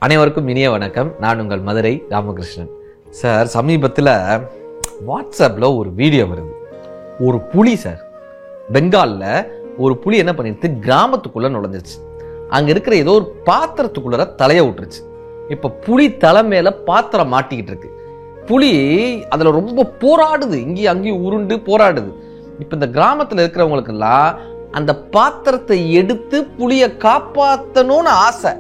அனைவருக்கும் இனிய வணக்கம். நான் உங்கள் மதுரை ராமகிருஷ்ணன். சார், சமீபத்தில் வாட்ஸ்அப்பில் ஒரு வீடியோ வருது. ஒரு புலி சார், பெங்காலில் ஒரு புலி என்ன பண்ணிடுது, கிராமத்துக்குள்ளே நுழைஞ்சிருச்சு. அங்கே இருக்கிற ஏதோ ஒரு பாத்திரத்துக்குள்ளே தலையை விட்டுருச்சு. இப்போ புலி தலை மேலே பாத்திரம் மாட்டிக்கிட்டு இருக்கு. புலி அதில் ரொம்ப போராடுது, இங்கேயும் அங்கேயும் உருண்டு போராடுது. இப்போ இந்த கிராமத்தில் இருக்கிறவங்களுக்கெல்லாம் அந்த பாத்திரத்தை எடுத்து புலியை காப்பாற்றணும்னு ஆசை,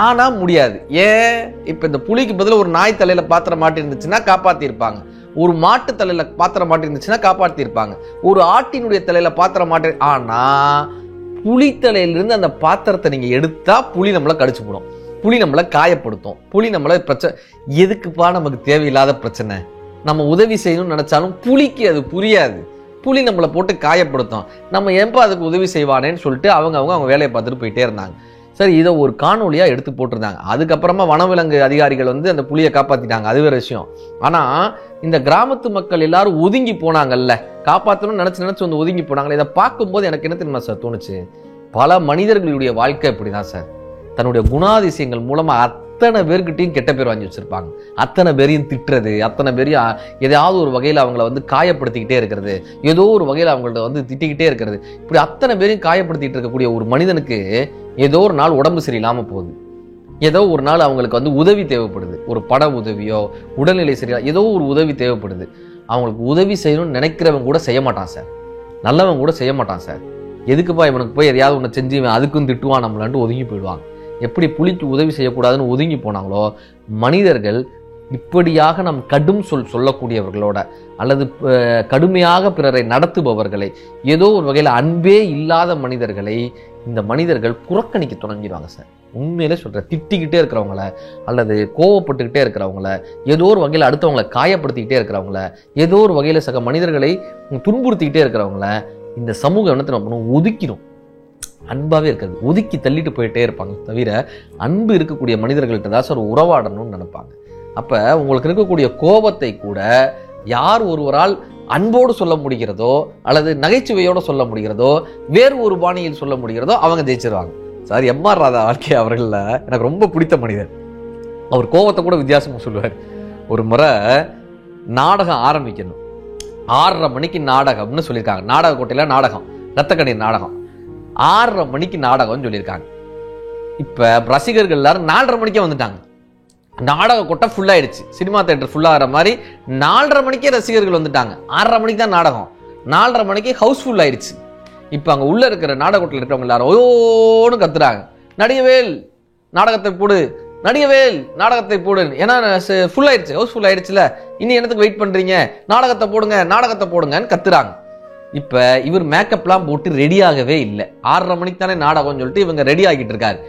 ஆனா முடியாது. ஏன்? இப்ப இந்த புலிக்கு பதில் ஒரு நாய் தலையில பாத்திரம் மாட்டி இருந்துச்சுன்னா காப்பாத்தி இருப்பாங்க, ஒரு மாட்டு தலையில பாத்திரம் மாட்டி இருந்துச்சுன்னா காப்பாத்தி இருப்பாங்க, ஒரு ஆட்டினுடைய தலையில பாத்திரம் மாட்டி. ஆனா புலி தலையிலிருந்து அந்த பாத்திரத்தை நீங்க எடுத்தா புலி நம்மளை கடிச்சு போடும், புலி நம்மளை காயப்படுத்தும், புலி நம்மளை பிரச்சனை. எதுக்குப்பா நமக்கு தேவையில்லாத பிரச்சனை? நம்ம உதவி செய்யணும்னு நினைச்சாலும் புலிக்கு அது புரியாது. புலி நம்மளை போட்டு காயப்படுத்தும். நம்ம ஏன்பா அதுக்கு உதவி செய்வானேன்னு சொல்லிட்டு அவங்க வேலையை பார்த்துட்டு போயிட்டே இருந்தாங்க. சரி, இதை ஒரு காணொலியா எடுத்து போட்டிருந்தாங்க. அதுக்கப்புறமா வனவிலங்கு அதிகாரிகள் அந்த புலியை காப்பாத்திட்டாங்க, அது வேற விஷயம். ஆனா இந்த கிராமத்து மக்கள் எல்லாரும் ஒதுங்கி போனாங்கல்ல, காப்பாற்றணும்னு நினைச்சு ஒதுங்கி போனாங்கல்ல, இதை பார்க்கும்போது எனக்கு என்ன தெரியுமா சார் தோணுச்சு, பல மனிதர்களுடைய வாழ்க்கை இப்படிதான் சார். தன்னுடைய குணாதிசயங்கள் மூலமா அத்தனை பேர்கிட்டையும் கெட்ட பேர் வாங்கி வச்சிருப்பாங்க. அத்தனை பேரையும் திட்டுறது, அத்தனை பேரையும் ஏதாவது ஒரு வகையில் அவங்கள காயப்படுத்திக்கிட்டே இருக்கிறது, ஏதோ ஒரு வகையில் அவங்கள்ட்ட திட்டிக்கிட்டே இருக்கிறது. இப்படி அத்தனை பேரையும் காயப்படுத்திட்டு இருக்கக்கூடிய ஒரு மனிதனுக்கு ஏதோ ஒரு நாள் உடம்பு சரியில்லாமல் போகுது, ஏதோ ஒரு நாள் அவங்களுக்கு உதவி தேவைப்படுது, ஒரு பட உதவியோ உடல்நிலை சரியா ஏதோ ஒரு உதவி தேவைப்படுது. அவங்களுக்கு உதவி செய்யணும்னு நினைக்கிறவங்க கூட செய்ய மாட்டான் சார், நல்லவங்க கூட செய்ய மாட்டான் சார். எதுக்குப்பா இவனுக்கு போய் எதையாவது ஒன்று செஞ்சு அதுக்கும் திட்டுவான் நம்மளான்ட்டு ஒதுங்கி போயிடுவாங்க. எப்படி புலிக்கு உதவி செய்யக்கூடாதுன்னு ஒதுங்கி போனாங்களோ, மனிதர்கள் இப்படியாக நம் கடும் சொல்லக்கூடியவர்களோட அல்லது கடுமையாக பிறரை நடத்துபவர்களை, ஏதோ ஒரு வகையில் அன்பே இல்லாத மனிதர்களை இந்த மனிதர்கள் புறக்கணிக்க தொடங்கிடுவாங்க சார். உண்மையிலே சொல்கிறேன், திட்டிக்கிட்டே இருக்கிறவங்கள அல்லது கோவப்பட்டுக்கிட்டே இருக்கிறவங்கள, ஏதோ ஒரு வகையில் அடுத்தவங்களை காயப்படுத்திக்கிட்டே இருக்கிறவங்கள, ஏதோ ஒரு வகையில் சக மனிதர்களை துன்புறுத்திக்கிட்டே இருக்கிறவங்கள இந்த சமூகம் என்ன பண்ணணும், ஒதுக்கிடும். அன்பாகவே இருக்காது, ஒதுக்கி தள்ளிட்டு போயிட்டே இருப்பாங்க. தவிர அன்பு இருக்கக்கூடிய மனிதர்கள்ட்ட தான் சார் உறவாடணும்னு நினைப்பாங்க. அப்போ உங்களுக்கு இருக்கக்கூடிய கோபத்தை கூட யார் ஒருவரால் அன்போடு சொல்ல முடிகிறதோ அல்லது நகைச்சுவையோடு சொல்ல முடிகிறதோ வேறு ஒரு பாணியில் சொல்ல முடிகிறதோ அவங்க ஜெயிச்சிருவாங்க சார். எம்.ஆர். ராதா வாழ்க்கை அவர்களில் எனக்கு ரொம்ப பிடித்த மனிதர். அவர் கோபத்தை கூட வித்தியாசமாக சொல்லுவார். ஒரு முறை நாடகம் ஆரம்பிக்கணும், 6:30 மணிக்கு நாடகம்னு சொல்லியிருக்காங்க. நாடக கோட்டையில் நாடகம், ரத்தக்கண்ணீர் நாடகம், 6:30 மணிக்கு நாடகம்னு சொல்லியிருக்காங்க. இப்போ ரசிகர்கள் எல்லாரும் 4:30 மணிக்கே வந்துட்டாங்க. நாடக கொட்டை ஃபுல்லாயிடுச்சு, சினிமா தேட்டர் ஃபுல்லாகிற மாதிரி 4:30 மணிக்கே ரசிகர்கள் வந்துட்டாங்க. 6:30 மணிக்கு தான் நாடகம், 4:30 மணிக்கு ஹவுஸ்ஃபுல் ஆயிடுச்சு. இப்போ அங்கே உள்ள இருக்கிற நாடகத்தில் இருக்கிறவங்க எல்லாரும் ஓன்னு கத்துறாங்க, நடிகவேல் நாடகத்தை போடு, நடிகவேல் நாடகத்தை போடு. ஏன்னா ஃபுல் ஆயிடுச்சு, ஹவுஸ்ஃபுல் ஆயிடுச்சுல, இனி என்னத்துக்கு வெயிட் பண்றீங்க, நாடகத்தை போடுங்க நாடகத்தை போடுங்கன்னு கத்துறாங்க. இப்போ இவர் மேக்கப்லாம் போட்டு ரெடியாகவே இல்லை. 6:30 மணிக்கு தானே நாடகம்னு சொல்லிட்டு இவங்க ரெடி ஆகிட்டு இருக்காரு.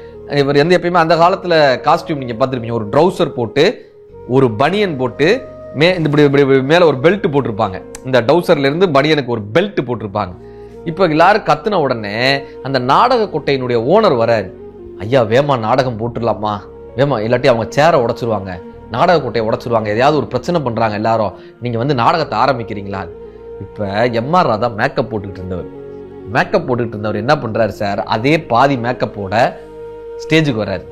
இவர் எப்பயுமே அந்த காலத்தில் காஸ்டியூம் நீங்கள் பார்த்துருப்பீங்க, ஒரு ட்ரௌசர் போட்டு ஒரு பனியன் போட்டு மேலே ஒரு பெல்ட் போட்டிருப்பாங்க. இந்த டவுசர்ல இருந்து பனியனுக்கு ஒரு பெல்ட் போட்டிருப்பாங்க. இப்போ எல்லாரும் கத்துன உடனே அந்த நாடக கொட்டையினுடைய ஓனர் வராரு. ஐயா, வேமா நாடகம் போட்டுடலாமா, வேமா, இல்லாட்டி அவங்க சேரை உடைச்சிருவாங்க, நாடக கொட்டையை உடைச்சிருவாங்க, எதையாவது ஒரு பிரச்சனை பண்ணுறாங்க எல்லாரும், நீங்கள் நாடகத்தை ஆரம்பிக்கிறீங்களா? இப்போ எம்.ஆர். ராதா மேக்கப் போட்டுக்கிட்டு இருந்தவர் என்ன பண்ணுறாரு சார், அதே பாதி மேக்கப்போட ஸ்டேஜுக்கு வர்றாரு.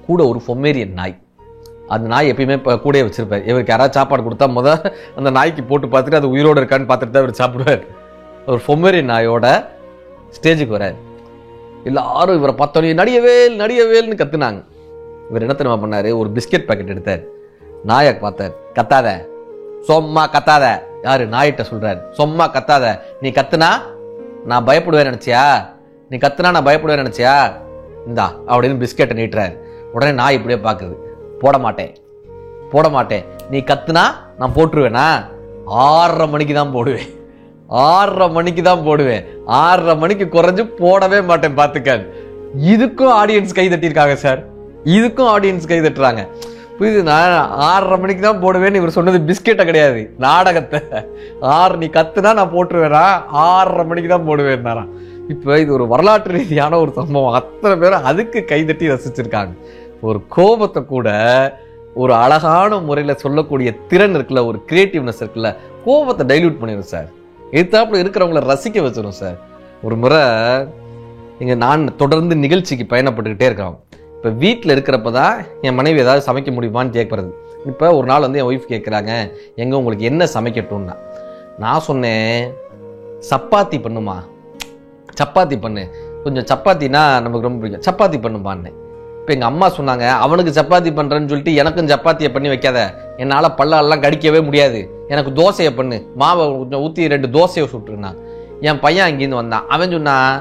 கூட ஒரு பொமேரியன் நாய், அந்த நாய் எப்பயுமே கூட வச்சிருப்பாரு. இவருக்கு யாராவது சாப்பாடு கொடுத்தா அந்த நாய்க்கு போட்டு பார்த்துட்டு அது உயிரோடு இருக்கான்னு பார்த்துட்டு தான் இவர் சாப்பிடுவார். ஒரு பொமேரியன் நாயோட ஸ்டேஜுக்கு வர்றாரு. எல்லாரும் இவரை பார்த்தோன்னே நடிகவேல் நடிகவேல்னு கத்துனாங்க. இவர் என்ன தெரியுமா பண்ணாரு, ஒரு பிஸ்கெட் பாக்கெட் எடுத்தார், நாயை பார்த்தார், கத்தாத, சொம்மா கத்தாத. யாரு? நாயிட்ட சொல்றாரு, சொம்மா கத்தாத, நீ கத்துனா நான் பயப்படுவேன் நினைச்சியா, நீ கத்துனா நான் பயப்படுவேன் நினைச்சியா, இந்தா அப்படின்னு பிஸ்கெட்டை நீட்டுறாரு. உடனே நாய் இப்படியே பார்க்குது, போட மாட்டேன், நீ கத்துனா நான் போட்டுருவேனா, 6:30 மணிக்கு தான் போடுவேன், 6:30 மணிக்கு தான் போடுவேன், 6:30 மணிக்கு குறைஞ்சு போடவே மாட்டேன் பார்த்துக்காது. இதுக்கும் ஆடியன்ஸ் கை தட்டியிருக்காங்க சார், இதுக்கும் ஆடியன்ஸ் கை தட்டுறாங்க. புரியுது? நான் 6:30 மணிக்கு தான் போடுவேன்னு இவர் சொன்னது பிஸ்கெட்டை கிடையாது, நாடகத்தை. நீ கத்துனா நான் போட்டுருவேனா, 6:30 மணிக்கு தான் போடுவேன்னாராம். இப்போ இது ஒரு வரலாற்று ரீதியான ஒரு சம்பவம். அத்தனை பேரும் அதுக்கு கைதட்டி ரசிச்சிருக்காங்க. ஒரு கோபத்தை கூட ஒரு அழகான முறையில் சொல்லக்கூடிய திறன் இருக்குல்ல, ஒரு கிரியேட்டிவ்னஸ் இருக்குல்ல, கோபத்தை டைல்யூட் பண்ணிடும் சார். எதிர்த்தாப்புல இருக்கிறவங்கள ரசிக்க வச்சிடும் சார். ஒரு முறை நான் தொடர்ந்து நிகழ்ச்சிக்கு பயணப்பட்டுக்கிட்டே இருக்கிறோம். இப்போ வீட்டில் இருக்கிறப்ப தான் என் மனைவி ஏதாவது சமைக்க முடியுமான்னு கேட்குறது. இப்போ ஒரு நாள் வந்து என் ஒய்ஃப் கேட்குறாங்க, எங்கே உங்களுக்கு என்ன சமைக்கட்டும்னா, நான் சொன்னேன் சப்பாத்தி பண்ணுமா, சப்பாத்தி பண்ணு, கொஞ்சம் சப்பாத்தினா நமக்கு ரொம்ப பிடிக்கும், சப்பாத்தி பண்ணுமான்னு. இப்போ எங்கள் அம்மா சொன்னாங்க, அவனுக்கு சப்பாத்தி பண்ணுறேன்னு சொல்லிட்டு எனக்கும் சப்பாத்தியை பண்ணி வைக்காத, என்னால் பல்லெல்லாம் கடிக்கவே முடியாது, எனக்கு தோசையை பண்ணு, மாவை கொஞ்சம் ஊற்றி 2 தோசையை சுட்டுருந்தான். என் பையன் அங்கேருந்து வந்தான், அவன் சொன்னான்,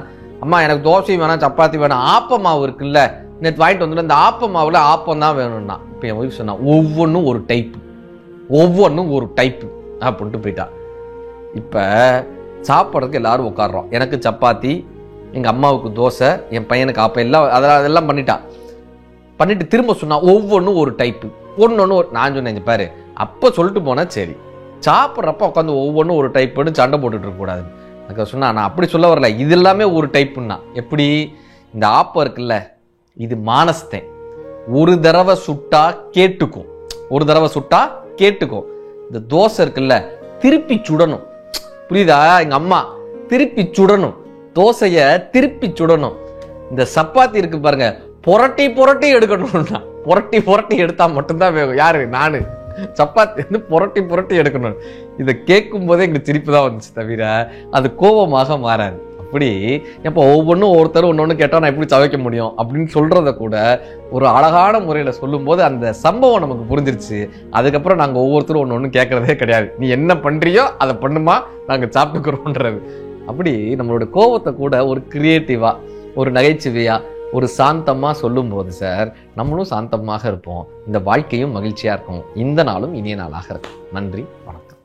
அம்மா எனக்கு தோசை வேணாம் சப்பாத்தி வேணாம், ஆப்ப மாவு இருக்குல்ல நேற்று வாங்கிட்டு வந்துட்டு அந்த ஆப்ப மாவில் ஆப்பம் தான் வேணும்னா. இப்போ என் ஒய்ஃப் சொன்னான், ஒவ்வொன்றும் ஒரு டைப்பு, ஒவ்வொன்றும் ஒரு டைப்பு அப்படின்ட்டு போயிட்டா. இப்போ சாப்பிட்றதுக்கு எல்லாரும் உட்காடுறோம், எனக்கு சப்பாத்தி, எங்கள் அம்மாவுக்கு தோசை, என் பையனுக்கு ஆப்பம், எல்லாம் அதெல்லாம் பண்ணிட்டு திரும்ப சொன்னா ஒவ்வொன்றும் ஒரு டைப்பு, ஒன்று நான் சொன்னேன் பாரு, அப்போ சொல்லிட்டு போனேன் சரி, சாப்பிட்றப்ப உட்காந்து ஒவ்வொன்றும் ஒரு டைப்புன்னு சண்டை போட்டுட்டு இருக்கக்கூடாது. அதுக்கு சொன்னா நான் அப்படி சொல்ல வரல, இது எல்லாமே ஒரு டைப்புன்னா. எப்படி இந்த ஆப்பம் இருக்குல்ல, இது மானஸ்தேன், ஒரு தடவை சுட்டா கேட்டுக்கும், ஒரு தடவை சுட்டா கேட்டுக்கும். இந்த தோசை இருக்குல்ல, திருப்பி சுடணும், புரியுதா? எங்க அம்மா திருப்பி சுடணும், தோசைய திருப்பி சுடணும். இந்த சப்பாத்தி இருக்கு பாருங்க, புரட்டி புரட்டி எடுக்கணும்னா, புரட்டி புரட்டி எடுத்தா மட்டும்தான் வேகும். யாரு? நானு. சப்பாத்தி வந்து புரட்டி புரட்டி எடுக்கணும். இதை கேட்கும் போதே எங்களுக்கு சிரிப்பு தான் வந்துச்சு தவிர அது கோபமாக மாறாது. அப்படி எப்போ ஒவ்வொன்றும் ஒருத்தர் ஒன்று கேட்டால் நான் எப்படி சமைக்க முடியும் அப்படின்னு சொல்றத கூட ஒரு அழகான முறையில் சொல்லும்போது அந்த சம்பவம் நமக்கு புரிஞ்சிருச்சு. அதுக்கப்புறம் நாங்கள் ஒவ்வொருத்தரும் ஒன்று கேட்கறதே கிடையாது, நீ என்ன பண்றியோ அதை பண்ணுமா, நாங்கள் சாப்பிட்டுக்கிறோன்றது. அப்படி நம்மளோட கோபத்தை கூட ஒரு கிரியேட்டிவா, ஒரு நகைச்சுவையா, ஒரு சாந்தமா சொல்லும் போது சார் நம்மளும் சாந்தமாக இருப்போம், இந்த வாழ்க்கையும் மகிழ்ச்சியா இருக்கும், இந்த நாளும் இனிய நாளாக இருக்கும். நன்றி, வணக்கம்.